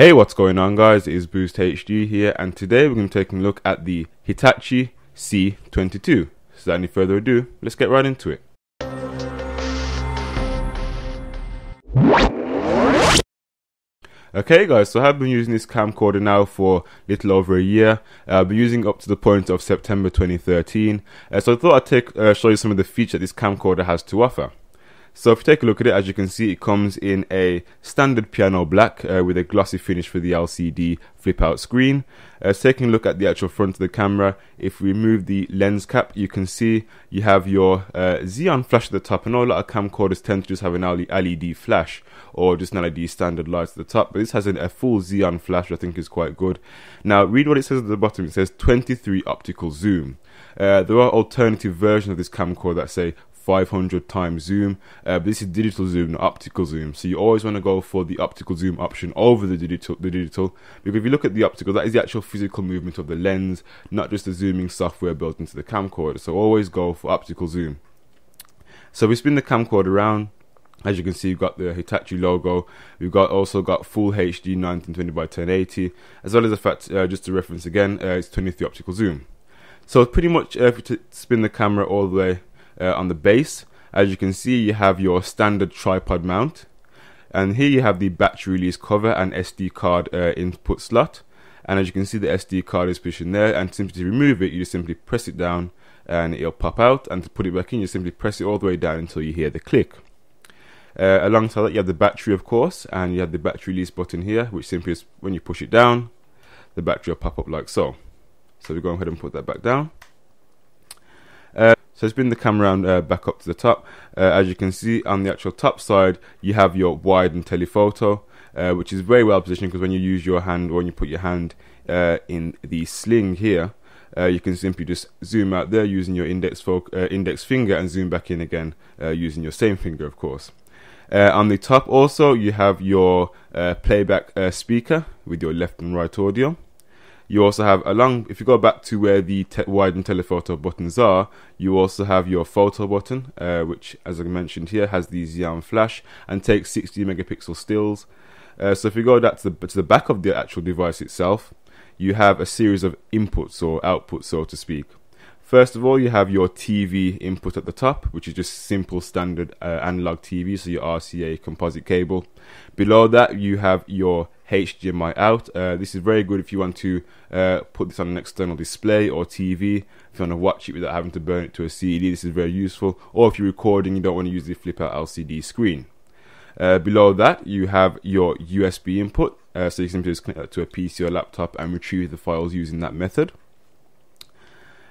Hey, what's going on guys, it is Boost HD here, and today we're going to be taking a look at the Hitachi C22. So without any further ado, let's get right into it. Okay guys, so I've been using this camcorder now for a little over a year. I've been using it up to the point of September 2013. So I thought I'd show you some of the features that this camcorder has to offer. So if you take a look at it, as you can see, it comes in a standard piano black with a glossy finish for the LCD flip out screen. Taking a look at the actual front of the camera, if we remove the lens cap, you can see you have your xenon flash at the top. I know a lot of camcorders tend to just have an LED flash or just an LED standard lights at the top, but this has a full xenon flash, which I think is quite good. Now read what it says at the bottom. It says 23 optical zoom. There are alternative versions of this camcorder that say 500 times zoom, but this is digital zoom, not optical zoom. So you always want to go for the optical zoom option over the digital, because if you look at the optical, that is the actual physical movement of the lens, not just the zooming software built into the camcorder. So always go for optical zoom. So we spin the camcorder around. As you can see, we've got the Hitachi logo. We've also got full HD 1920 by 1080, as well as the fact, just to reference again, it's 23 optical zoom. So pretty much if you spin the camera all the way on the base, as you can see, you have your standard tripod mount, and here you have the battery release cover and SD card input slot. And as you can see, the SD card is positioned there, and simply to remove it, you just simply press it down and it'll pop out, and to put it back in, you simply press it all the way down until you hear the click. Alongside that, you have the battery, of course, and you have the battery release button here, which simply is when you push it down, the battery will pop up like so. So we go ahead and put that back down. So spin the camera around back up to the top. As you can see, on the actual top side, you have your wide and telephoto, which is very well positioned, because when you use your hand, or when you put your hand in the sling here, you can simply just zoom out there using your index finger, and zoom back in again using your same finger, of course. On the top also, you have your playback speaker with your left and right audio. You also have, if you go back to where the wide and telephoto buttons are, you also have your photo button, which, as I mentioned here, has the xenon flash and takes 60 megapixel stills. So if you go back to the back of the actual device itself, you have a series of inputs or outputs, so to speak. First of all, you have your TV input at the top, which is just simple standard analog TV, so your RCA composite cable. Below that, you have your HDMI out. This is very good if you want to put this on an external display or TV. If you want to watch it without having to burn it to a CD, this is very useful. Or if you're recording, you don't want to use the flip out LCD screen. Below that, you have your USB input, so you can simply just connect that to a PC or laptop and retrieve the files using that method.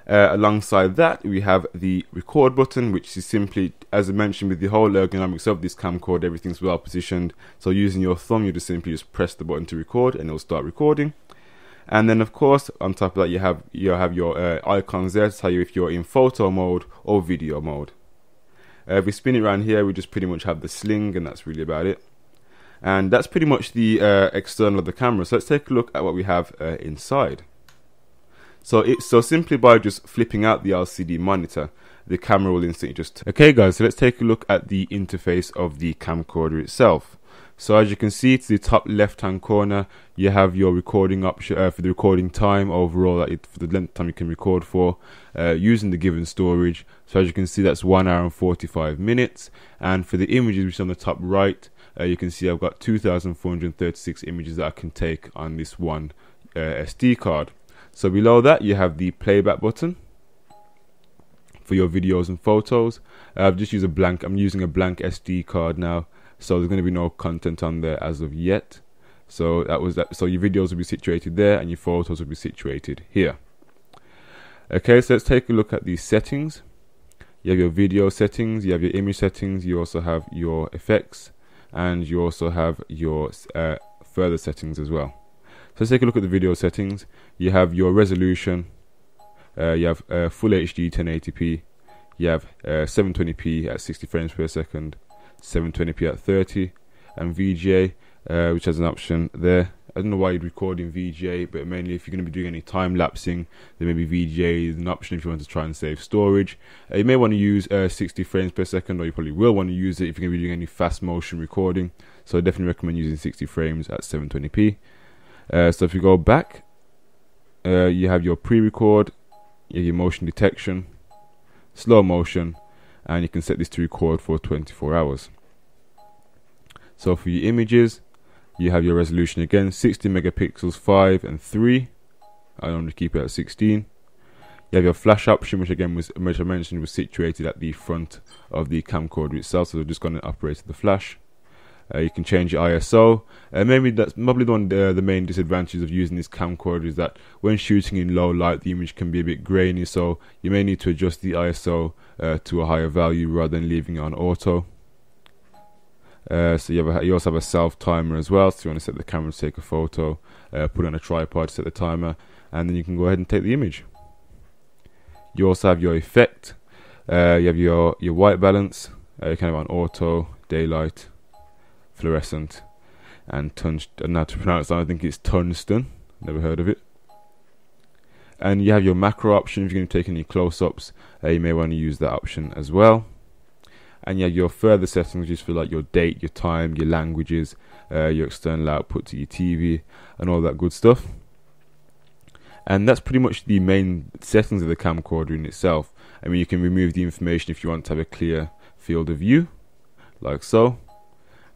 Alongside that, we have the record button, which is simply, as I mentioned, with the whole ergonomics of this camcorder, everything's well positioned. So using your thumb, you just simply press the button to record, and it'll start recording. And then, of course, on top of that, you have your icons there to tell you if you're in photo mode or video mode. If we spin it around here, we just pretty much have the sling, and that's really about it. And that's pretty much the external of the camera. So let's take a look at what we have inside. So simply by just flipping out the LCD monitor, the camera will instantly just... Okay guys, so let's take a look at the interface of the camcorder itself. So as you can see, to the top left hand corner, you have your recording option for the recording time overall, for the length of time you can record for, using the given storage. So as you can see, that's 1 hour and 45 minutes. And for the images, which is on the top right, you can see I've got 2,436 images that I can take on this one SD card. So below that, you have the playback button for your videos and photos. I've just used I'm using a blank SD card now, so there's going to be no content on there as of yet. So so your videos will be situated there, and your photos will be situated here. Okay, so let's take a look at these settings. You have your video settings, you have your image settings, you also have your effects, and you also have your further settings as well. So let's take a look at the video settings. You have your resolution, you have full HD 1080p, you have 720p at 60 frames per second, 720p at 30, and VGA, which has an option there. I don't know why you'd record in VGA, but mainly if you're going to be doing any time lapsing, then maybe VGA is an option if you want to try and save storage. You may want to use 60 frames per second, or you probably will want to use it if you're going to be doing any fast motion recording. so I definitely recommend using 60 frames at 720p. So if you go back, you have your pre-record, you have your motion detection, slow motion, and you can set this to record for 24 hours. So for your images, you have your resolution again, 60 megapixels 5 and 3. I normally keep it at 16. You have your flash option, which again which I mentioned was situated at the front of the camcorder itself, so we're just going to operate the flash. You can change your ISO. Maybe that's probably the main disadvantages of using this camcorder is that when shooting in low light, the image can be a bit grainy, so you may need to adjust the ISO to a higher value rather than leaving it on auto. So you also have a self timer as well, so you want to set the camera to take a photo, put it on a tripod, set the timer, and then you can go ahead and take the image. You also have your effect. You have your white balance. You can have on auto, daylight, fluorescent, and tungsten. And now to pronounce that, I think it's tungsten. Never heard of it. And you have your macro option. If you're going to take any close-ups, you may want to use that option as well. And you have your further settings, just for like your date, your time, your languages, your external output to your TV, and all that good stuff. And that's pretty much the main settings of the camcorder in itself. I mean, you can remove the information if you want to have a clear field of view, like so.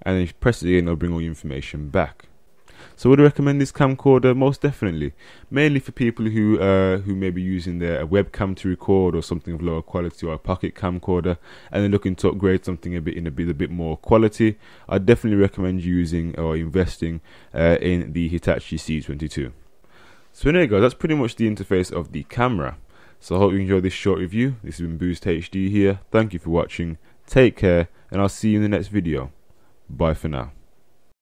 And then if you press it again, it'll bring all your information back. So would I recommend this camcorder? Most definitely. Mainly for people who may be using their webcam to record, or something of lower quality, or a pocket camcorder, and then looking to upgrade something a bit more quality. I'd definitely recommend using or investing in the Hitachi C22. So anyway guys, that's pretty much the interface of the camera. So I hope you enjoyed this short review. This has been Boost HD here. Thank you for watching. Take care, and I'll see you in the next video. Bye for now.